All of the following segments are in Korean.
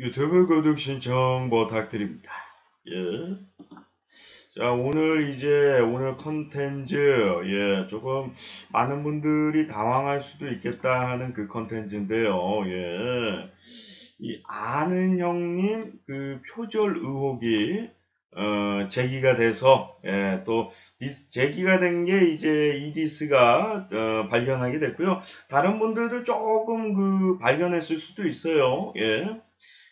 유튜브 구독 신청 부탁드립니다. 예. 자, 오늘 컨텐츠, 조금 많은 분들이 당황할 수도 있겠다 하는 그 컨텐츠인데요. 예. 이 아는 형님 그 표절 의혹이, 제기가 돼서, 또, 제기가 된 게 이제 이디스가, 발견하게 됐고요. 다른 분들도 조금 발견했을 수도 있어요. 예.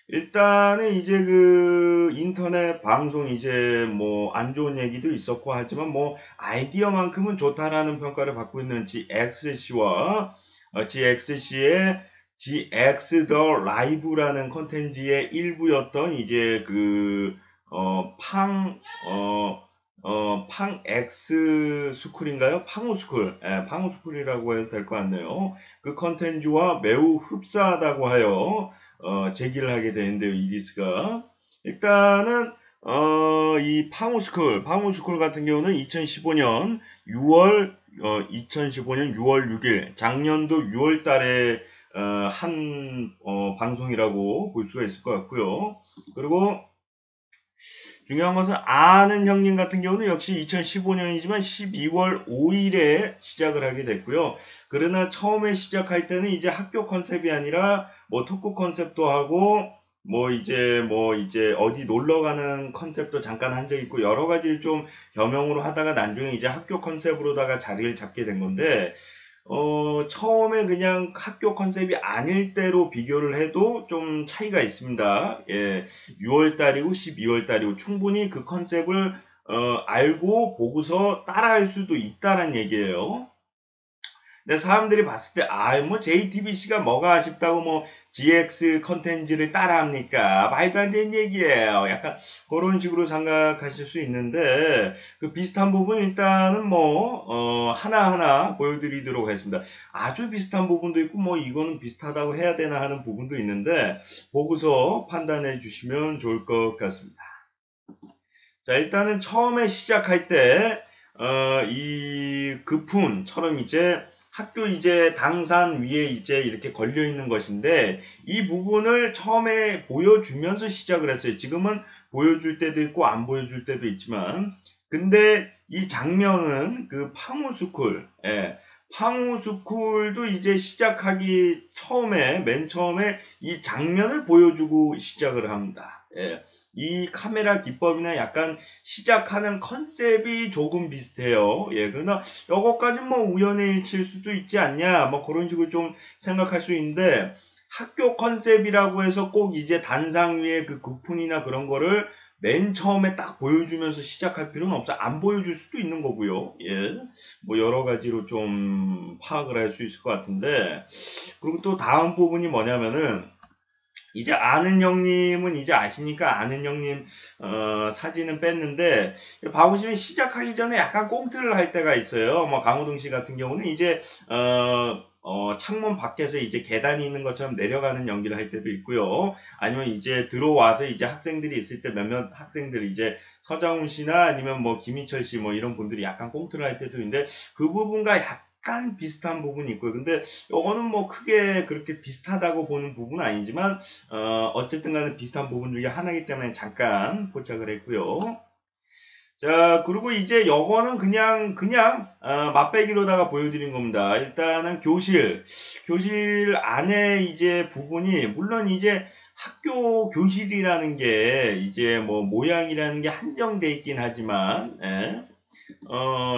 일단은 이제 그 인터넷 방송 이제 뭐 안 좋은 얘기도 있었고 하지만 뭐 아이디어만큼은 좋다라는 평가를 받고 있는 GXC와 GXC의 GX 더 라이브라는 컨텐츠의 일부였던 이제 팡 X 스쿨인가요? 팡우 스쿨, 팡우 스쿨이라고 해도 될 것 같네요. 그 컨텐츠와 매우 흡사하다고 하여 제기를 하게 되는데요, 이디스가. 일단은, 이 팡우스쿨 같은 경우는 2015년 6월 6일, 작년도 6월 달에, 방송이라고 볼 수가 있을 것 같고요. 그리고, 중요한 것은 아는 형님 같은 경우는 역시 2015년이지만 12월 5일에 시작을 하게 됐고요. 그러나 처음에 시작할 때는 이제 학교 컨셉이 아니라 뭐 토크 컨셉도 하고 뭐 이제 어디 놀러 가는 컨셉도 잠깐 한 적 있고 여러 가지를 좀 겸용으로 하다가 나중에 이제 학교 컨셉으로다가 자리를 잡게 된 건데 처음에 그냥 학교 컨셉이 아닐 때로 비교를 해도 좀 차이가 있습니다. 예, 6월 달이고 12월 달이고 충분히 그 컨셉을 알고 보고서 따라할 수도 있다는 얘기예요. 근데 사람들이 봤을 때, 뭐, JTBC가 뭐가 아쉽다고 뭐, GX 컨텐츠를 따라합니까? 말도 안 되는 얘기예요. 약간, 그런 식으로 생각하실 수 있는데, 그 비슷한 부분 일단은 뭐, 하나하나 보여드리도록 하겠습니다. 아주 비슷한 부분도 있고, 뭐, 이거는 비슷하다고 해야 되나 하는 부분도 있는데, 보고서 판단해 주시면 좋을 것 같습니다. 자, 일단은 처음에 시작할 때, 이 급훈처럼 이제 학교 이제 당산 위에 이제 이렇게 걸려 있는 것인데, 이 부분을 처음에 보여주면서 시작을 했어요. 지금은 보여줄 때도 있고, 안 보여줄 때도 있지만, 근데 이 장면은 그 팡우스쿨, 팡우스쿨도 이제 시작하기 처음에, 맨 처음에 이 장면을 보여주고 시작을 합니다. 예. 이 카메라 기법이나 약간 시작하는 컨셉이 조금 비슷해요. 예, 그러나 요거까지 뭐 우연의 일치일 수도 있지 않냐, 뭐 그런 식으로 좀 생각할 수 있는데 학교 컨셉이라고 해서 꼭 이제 단상 위에 그 급훈이나 그런 거를 맨 처음에 딱 보여주면서 시작할 필요는 없어. 안 보여줄 수도 있는 거고요. 예, 뭐 여러 가지로 좀 파악을 할 수 있을 것 같은데 그리고 또 다음 부분이 뭐냐면은 이제 아는 형님은 이제 아시니까 아는 형님 사진은 뺐는데 봐보시면 시작하기 전에 약간 꽁트를 할 때가 있어요. 뭐 강호동 씨 같은 경우는 이제 창문 밖에서 이제 계단이 있는 것처럼 내려가는 연기를 할 때도 있고요. 아니면 이제 들어와서 이제 학생들이 있을 때 몇몇 학생들이 이제 서장훈 씨나 아니면 뭐 김희철 씨 뭐 이런 분들이 약간 꽁트를 할 때도 있는데 그 부분과 약간 비슷한 부분이 있고요. 근데 요거는 뭐 크게 그렇게 비슷하다고 보는 부분은 아니지만 어쨌든 간에 비슷한 부분 중에 하나이기 때문에 잠깐 포착을 했고요. 자, 그리고 이제 요거는 그냥 맛배기로다가 보여드린 겁니다. 일단은 교실 안에 이제 부분이, 물론 이제 학교 교실이라는 게 이제 뭐 모양이라는 게 한정돼 있긴 하지만,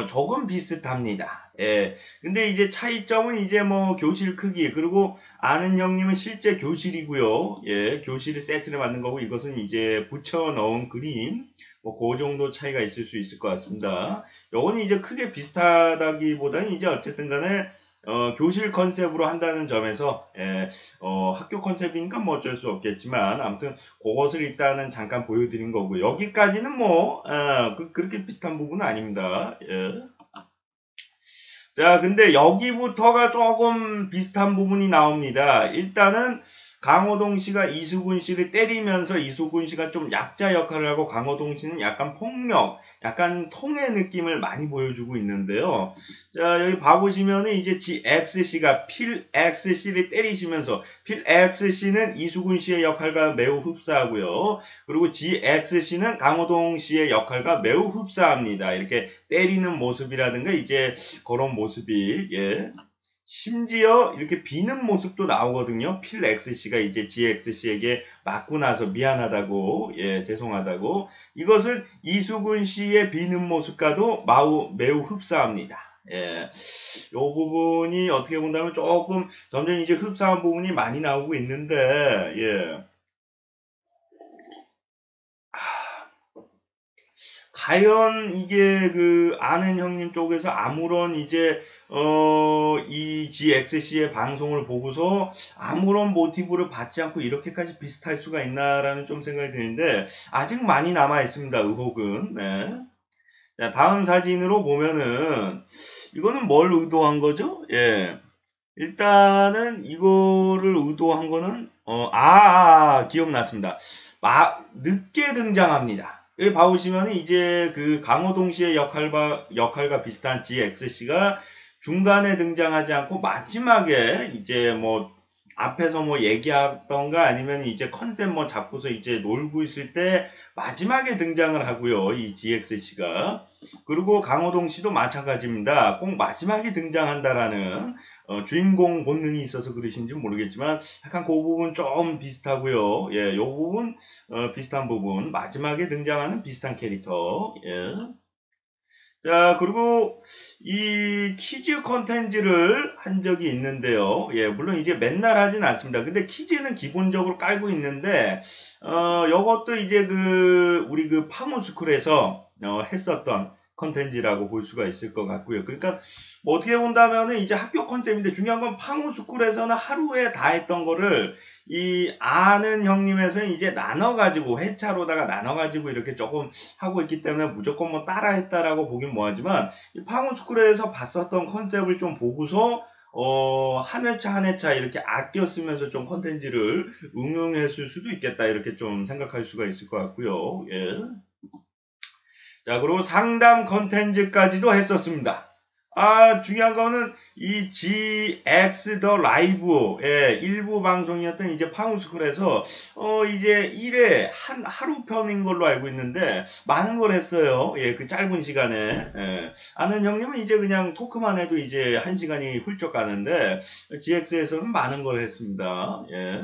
조금 비슷합니다. 예. 근데 이제 차이점은 이제 뭐 교실 크기, 그리고 아는 형님은 실제 교실이고요. 예. 교실을 세트를 만든 거고, 이것은 이제 붙여 넣은 그림, 뭐 그 정도 차이가 있을 수 있을 것 같습니다. 요거는 이제 크게 비슷하다기보다는 이제 어쨌든 간에 교실 컨셉으로 한다는 점에서 학교 컨셉이니까 뭐 어쩔 수 없겠지만 아무튼 그것을 일단은 잠깐 보여드린 거고 여기까지는 뭐 그렇게 비슷한 부분은 아닙니다. 예. 자, 근데 여기부터가 조금 비슷한 부분이 나옵니다. 일단은 강호동 씨가 이수근 씨를 때리면서 이수근 씨가 좀 약자 역할을 하고 강호동 씨는 약간 폭력, 약간 통의 느낌을 많이 보여주고 있는데요. 자, 여기 봐보시면은 이제 GX 씨가 필 X 씨를 때리시면서 필 X 씨는 이수근 씨의 역할과 매우 흡사하고요. 그리고 GX 씨는 강호동 씨의 역할과 매우 흡사합니다. 이렇게 때리는 모습이라든가 이제 그런 모습이 예. 심지어 이렇게 비는 모습도 나오거든요. 필 X씨가 이제 GX씨에게 맞고 나서 미안하다고, 예, 죄송하다고. 이것은 이수근 씨의 비는 모습과도 매우 흡사합니다. 예, 요 부분이 어떻게 본다면 조금 점점 이제 흡사한 부분이 많이 나오고 있는데, 예. 과연 이게 그 아는 형님 쪽에서 아무런 이제 이 GXC의 방송을 보고서 아무런 모티브를 받지 않고 이렇게까지 비슷할 수가 있나라는 좀 생각이 드는데 아직 많이 남아 있습니다. 의혹은. 네. 자, 다음 사진으로 보면은 이거는 뭘 의도한 거죠? 예. 일단은 이거를 의도한 거는 기억났습니다. 늦게 등장합니다. 여기 봐보시면 이제 그 강호동 씨의 역할과 비슷한 GXC가 중간에 등장하지 않고 마지막에 이제 뭐 앞에서 뭐 얘기하던가 아니면 이제 컨셉 뭐 잡고서 이제 놀고 있을 때 마지막에 등장을 하고요. 이 GXC가. 그리고 강호동 씨도 마찬가지입니다. 꼭 마지막에 등장한다라는 주인공 본능이 있어서 그러신지 모르겠지만 약간 그 부분 좀 비슷하고요. 예, 요 부분 비슷한 부분 마지막에 등장하는 비슷한 캐릭터. 예. 자, 그리고 이 퀴즈 컨텐츠를 한 적이 있는데요. 예, 물론 이제 맨날 하진 않습니다. 근데 퀴즈는 기본적으로 깔고 있는데, 요것도 이제 우리 파무스쿨에서, 했었던 컨텐츠라고 볼 수가 있을 것 같고요. 그러니까, 뭐 어떻게 본다면은 이제 학교 컨셉인데 중요한 건 파무스쿨에서는 하루에 다 했던 거를 이 아는 형님에서는 이제 나눠가지고 회차로다가 나눠가지고 이렇게 조금 하고 있기 때문에 무조건 뭐 따라했다라고 보긴 뭐하지만 이 파운스쿨에서 봤었던 컨셉을 좀 보고서 한 회차 한 회차 이렇게 아껴 쓰면서 좀 컨텐츠를 응용했을 수도 있겠다 이렇게 좀 생각할 수가 있을 것 같고요. 예. 자, 그리고 상담 컨텐츠까지도 했었습니다. 중요한 거는 이 GX 더 라이브, 예, 일부 방송이었던 이제 파운스쿨에서, 이제 1회 하루 편인 걸로 알고 있는데, 많은 걸 했어요. 예, 그 짧은 시간에. 예. 아는 형님은 이제 그냥 토크만 해도 이제 1시간이 훌쩍 가는데, GX에서는 많은 걸 했습니다. 예.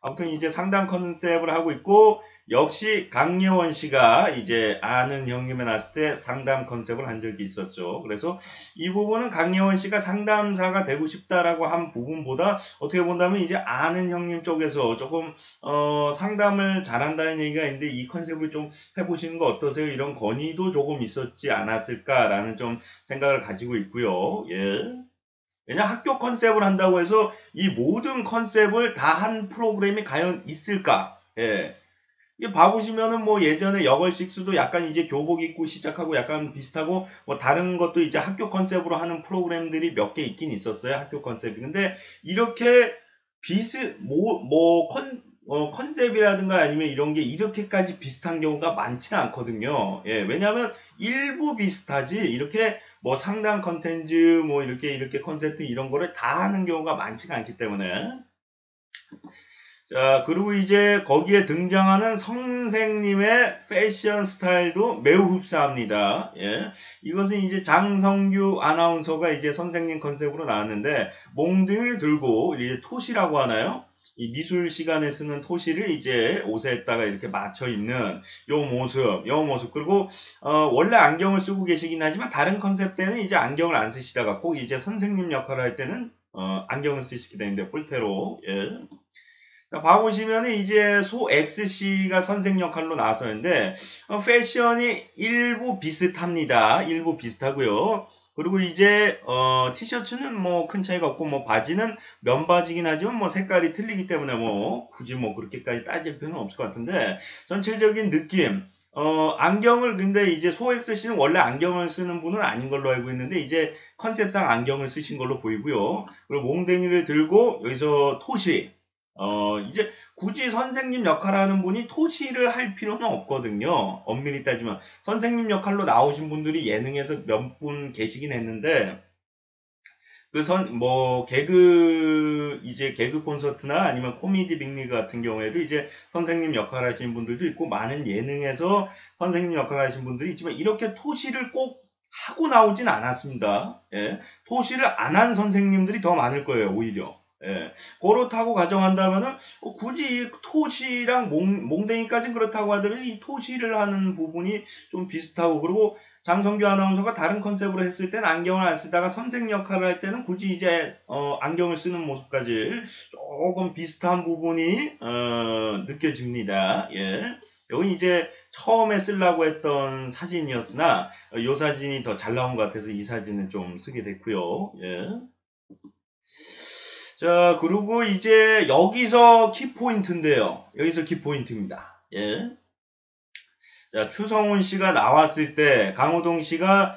아무튼 이제 상담 컨셉을 하고 있고, 역시 강예원 씨가 이제 아는 형님에 나왔을 때 상담 컨셉을 한 적이 있었죠. 그래서 이 부분은 강예원 씨가 상담사가 되고 싶다라고 한 부분보다 어떻게 본다면 이제 아는 형님 쪽에서 조금 상담을 잘한다는 얘기가 있는데 이 컨셉을 좀 해보시는 거 어떠세요? 이런 건의도 조금 있었지 않았을까라는 좀 생각을 가지고 있고요. 예. 왜냐 학교 컨셉을 한다고 해서 이 모든 컨셉을 다 한 프로그램이 과연 있을까? 예. 이게 봐보시면은 뭐 예전에 여걸식스도 약간 이제 교복 입고 시작하고 약간 비슷하고 뭐 다른 것도 이제 학교 컨셉으로 하는 프로그램들이 몇 개 있긴 있었어요. 학교 컨셉이. 근데 이렇게 컨셉이라든가 아니면 이런 게 이렇게까지 비슷한 경우가 많지는 않거든요. 예, 왜냐하면 일부 비슷하지 이렇게 뭐 상담 컨텐츠 뭐 이렇게 컨셉트 이런 거를 다 하는 경우가 많지가 않기 때문에 자, 그리고 이제 거기에 등장하는 선생님의 패션 스타일도 매우 흡사합니다. 예. 이것은 이제 장성규 아나운서가 이제 선생님 컨셉으로 나왔는데, 몽둥이를 들고, 이제 토시라고 하나요? 이 미술 시간에 쓰는 토시를 이제 옷에다가 이렇게 맞춰 입는 요 모습. 그리고, 원래 안경을 쓰고 계시긴 하지만, 다른 컨셉 때는 이제 안경을 안 쓰시다가 꼭 이제 선생님 역할을 할 때는, 안경을 쓰시게 되는데, 폴테로, 예. 봐보시면 이제 소 XC가 선생 역할로 나왔었는데 패션이 일부 비슷합니다. 일부 비슷하고요. 그리고 이제 티셔츠는 뭐 큰 차이가 없고 뭐 바지는 면바지긴 하지만 뭐 색깔이 틀리기 때문에 뭐 굳이 뭐 그렇게까지 따질 필요는 없을 것 같은데 전체적인 느낌 안경을 근데 이제 소 XC는 원래 안경을 쓰는 분은 아닌 걸로 알고 있는데 이제 컨셉상 안경을 쓰신 걸로 보이고요. 그리고 몽댕이를 들고 여기서 토시 이제 굳이 선생님 역할 하는 분이 토시를 할 필요는 없거든요. 엄밀히 따지면. 선생님 역할로 나오신 분들이 예능에서 몇 분 계시긴 했는데, 개그 콘서트나 아니면 코미디 빅리그 같은 경우에도 이제 선생님 역할 하시는 분들도 있고, 많은 예능에서 선생님 역할 하시는 분들이 있지만, 이렇게 토시를 꼭 하고 나오진 않았습니다. 예. 토시를 안 한 선생님들이 더 많을 거예요, 오히려. 예. 그렇다고 가정한다면은, 굳이 토시랑 몽댕이까지는 그렇다고 하더라도 이 토시를 하는 부분이 좀 비슷하고, 그리고 장성규 아나운서가 다른 컨셉으로 했을 때는 안경을 안 쓰다가 선생 역할을 할 때는 굳이 이제 안경을 쓰는 모습까지 조금 비슷한 부분이 느껴집니다. 예. 여기 이제 처음에 쓰려고 했던 사진이었으나 이 사진이 더 잘 나온 것 같아서 이 사진을 좀 쓰게 됐고요. 예. 자, 그리고 이제 여기서 키포인트인데요. 여기서 키포인트입니다. 예. 자, 추성훈 씨가 나왔을 때 강호동 씨가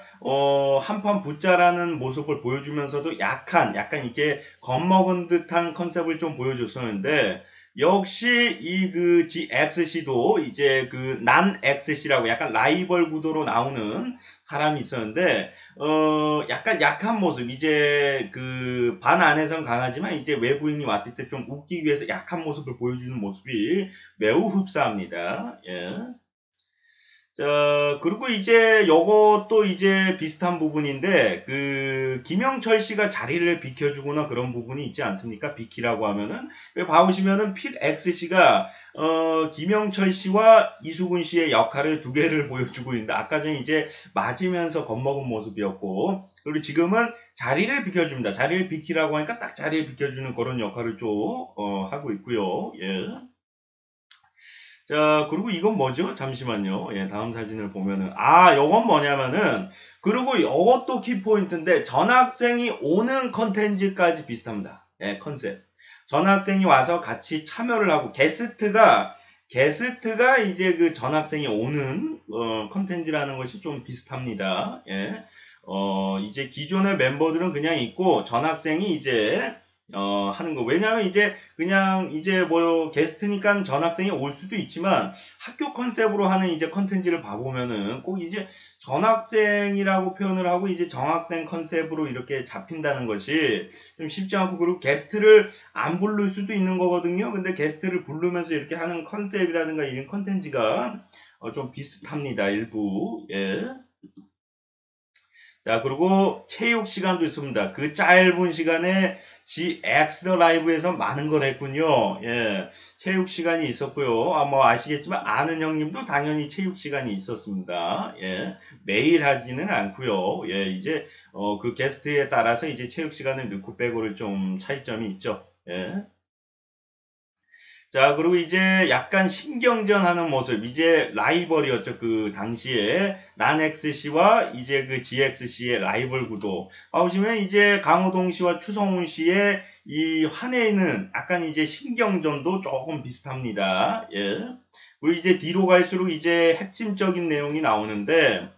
한판 붙자라는 모습을 보여주면서도 약간 이렇게 겁먹은 듯한 컨셉을 좀 보여줬었는데, 역시 이 GXC도 이제 난 XC라고 약간 라이벌 구도로 나오는 사람이 있었는데, 약간 약한 모습, 이제 반 안에선 강하지만 이제 외부인이 왔을 때 좀 웃기기 위해서 약한 모습을 보여주는 모습이 매우 흡사합니다. 예. 자, 그리고 이제 요것도 이제 비슷한 부분인데, 김영철 씨가 자리를 비켜주거나 그런 부분이 있지 않습니까? 비키라고 하면은. 여기 봐보시면은 필 X씨가, 김영철 씨와 이수근 씨의 역할을 두 개를 보여주고 있는데, 아까 전에 이제 맞으면서 겁먹은 모습이었고, 그리고 지금은 자리를 비켜줍니다. 자리를 비키라고 하니까 딱 자리를 비켜주는 그런 역할을 좀, 하고 있고요. 예. 자, 그리고 이건 뭐죠? 잠시만요. 예, 다음 사진을 보면은. 요건 뭐냐면은, 그리고 요것도 키포인트인데, 전학생이 오는 컨텐츠까지 비슷합니다. 예, 컨셉. 전학생이 와서 같이 참여를 하고, 게스트가 이제 전학생이 오는, 컨텐츠라는 것이 좀 비슷합니다. 예. 이제 기존의 멤버들은 그냥 있고, 전학생이 이제, 하는 거. 왜냐면 이제 그냥 이제 게스트니까 전학생이 올 수도 있지만 학교 컨셉으로 하는 이제 컨텐츠를 봐보면은 꼭 이제 전학생이라고 표현을 하고 이제 정학생 컨셉으로 이렇게 잡힌다는 것이 좀 쉽지 않고, 그리고 게스트를 안 부를 수도 있는 거거든요. 근데 게스트를 부르면서 이렇게 하는 컨셉이라든가 이런 컨텐츠가 좀 비슷합니다. 일부. 예. 자, 그리고 체육 시간도 있습니다. 그 짧은 시간에 GX 라이브에서 많은 걸 했군요. 예. 체육 시간이 있었고요. 아시겠지만 아는 형님도 당연히 체육 시간이 있었습니다. 예. 매일 하지는 않고요. 예. 이제 그 게스트에 따라서 이제 체육 시간을 넣고 빼고를 좀 차이점이 있죠. 예. 자, 그리고 이제 약간 신경전 하는 모습. 이제 라이벌이었죠. 그 당시에 난 XC와 이제 GXC의 라이벌 구도. 보시면 이제 강호동 씨와 추성훈 씨의 이 화내는 약간 이제 신경전도 조금 비슷합니다. 예. 그리고 이제 뒤로 갈수록 이제 핵심적인 내용이 나오는데,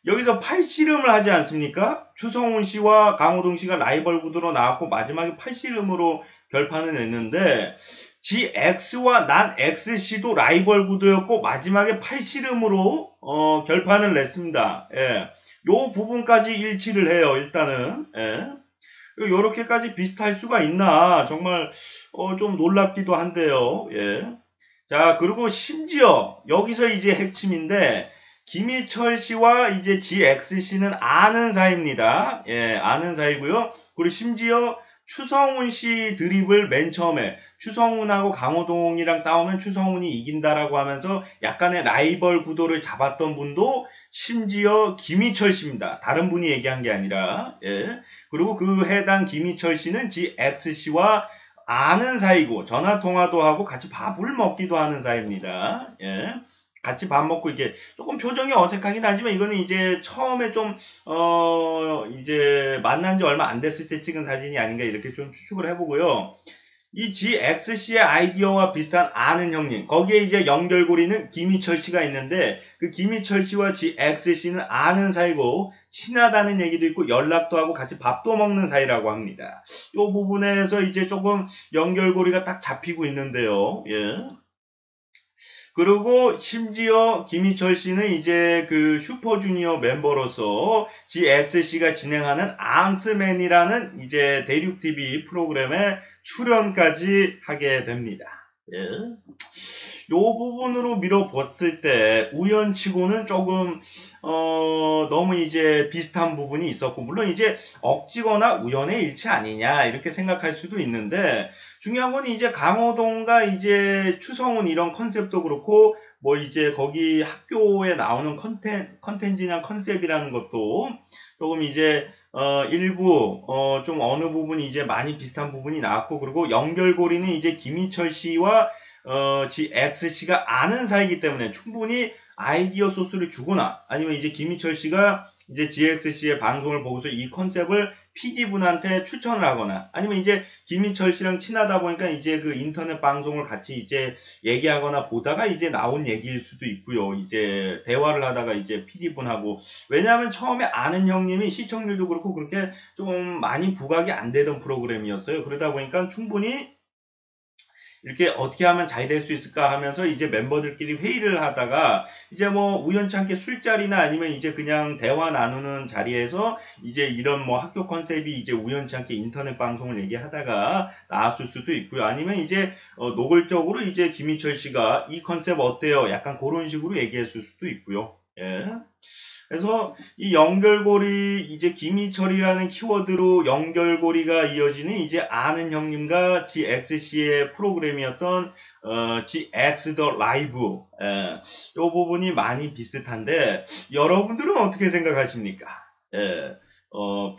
여기서 팔씨름을 하지 않습니까? 추성훈 씨와 강호동 씨가 라이벌 구도로 나왔고 마지막에 팔씨름으로 결판을 냈는데, GX와 난 XC도 라이벌 구도였고 마지막에 팔씨름으로 결판을 냈습니다. 예. 요 부분까지 일치를 해요. 일단은. 예. 요렇게까지 비슷할 수가 있나 정말 좀 놀랍기도 한데요. 예. 자, 그리고 심지어 여기서 이제 핵심인데, 김희철 씨와 이제 GXC는 아는 사이입니다. 예, 아는 사이고요. 그리고 심지어 추성훈 씨 드립을 맨 처음에 추성훈하고 강호동이랑 싸우면 추성훈이 이긴다라고 하면서 약간의 라이벌 구도를 잡았던 분도 심지어 김희철 씨입니다. 다른 분이 얘기한 게 아니라. 예. 그리고 그 해당 김희철 씨는 GXC와 아는 사이고 전화 통화도 하고 같이 밥을 먹기도 하는 사이입니다. 예. 같이 밥 먹고 이게 조금 표정이 어색하긴 하지만 이거는 이제 처음에 좀 이제 만난 지 얼마 안 됐을 때 찍은 사진이 아닌가 이렇게 좀 추측을 해보고요. 이 GXC의 아이디어와 비슷한 아는 형님, 거기에 이제 연결고리는 김희철 씨가 있는데 그 김희철 씨와 GXC는 아는 사이고 친하다는 얘기도 있고 연락도 하고 같이 밥도 먹는 사이라고 합니다. 이 부분에서 이제 조금 연결고리가 딱 잡히고 있는데요. 예. 그리고 심지어 김희철 씨는 이제 그 슈퍼주니어 멤버로서 GXC가 진행하는 암스맨이라는 이제 대륙 TV 프로그램에 출연까지 하게 됩니다. 예. 요 부분으로 밀어봤을 때 우연치고는 조금 너무 이제 비슷한 부분이 있었고, 물론 이제 억지거나 우연의 일치 아니냐 이렇게 생각할 수도 있는데, 중요한 건 이제 강호동과 이제 추성훈 이런 컨셉도 그렇고 뭐 이제 거기 학교에 나오는 컨텐츠나 컨셉이라는 것도 조금 이제 일부 좀 어느 부분이 이제 많이 비슷한 부분이 나왔고, 그리고 연결고리는 이제 김희철 씨와 GXC가 아는 사이이기 때문에 충분히 아이디어 소스를 주거나 아니면 이제 김희철 씨가 이제 GXC의 방송을 보고서 이 컨셉을 PD분한테 추천을 하거나 아니면 이제 김희철 씨랑 친하다 보니까 이제 그 인터넷 방송을 같이 이제 얘기하거나 보다가 이제 나온 얘기일 수도 있고요. 이제 대화를 하다가 이제 PD분하고, 왜냐하면 처음에 아는 형님이 시청률도 그렇고 그렇게 좀 많이 부각이 안 되던 프로그램이었어요. 그러다 보니까 충분히 이렇게 어떻게 하면 잘 될 수 있을까 하면서 이제 멤버들끼리 회의를 하다가 이제 뭐 우연치 않게 술자리나 아니면 이제 그냥 대화 나누는 자리에서 이제 이런 뭐 학교 컨셉이 이제 우연치 않게 인터넷 방송을 얘기하다가 나왔을 수도 있고요. 아니면 이제 노골적으로 이제 김희철 씨가 이 컨셉 어때요? 약간 그런 식으로 얘기했을 수도 있고요. 예. 그래서 이 연결고리, 이제 김희철이라는 키워드로 연결고리가 이어지는 이제 아는 형님과 GXC의 프로그램이었던 GX 더 라이브, 이 부분이 많이 비슷한데 여러분들은 어떻게 생각하십니까? 예,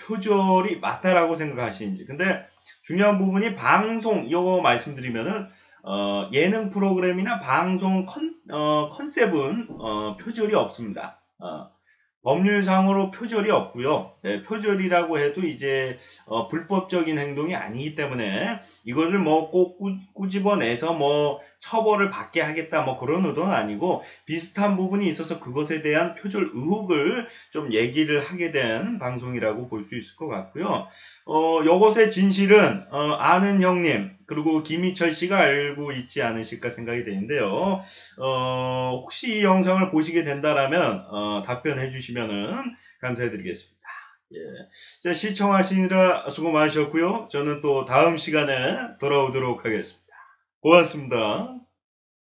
표절이 맞다라고 생각하시는지. 근데 중요한 부분이 방송, 이거 말씀드리면은 예능 프로그램이나 방송 컨셉은 표절이 없습니다. 법률상으로 표절이 없고요. 네, 표절이라고 해도 이제 불법적인 행동이 아니기 때문에 이거를 뭐 꼭 꾸집어내서 뭐 처벌을 받게 하겠다 뭐 그런 의도는 아니고, 비슷한 부분이 있어서 그것에 대한 표절 의혹을 좀 얘기를 하게 된 방송이라고 볼 수 있을 것 같고요. 요것의 진실은 아는 형님 그리고 김희철 씨가 알고 있지 않으실까 생각이 되는데요. 혹시 이 영상을 보시게 된다라면 답변해 주시면은 감사해드리겠습니다. 예. 자, 시청하시느라 수고 많으셨고요. 저는 또 다음 시간에 돌아오도록 하겠습니다. 고맙습니다.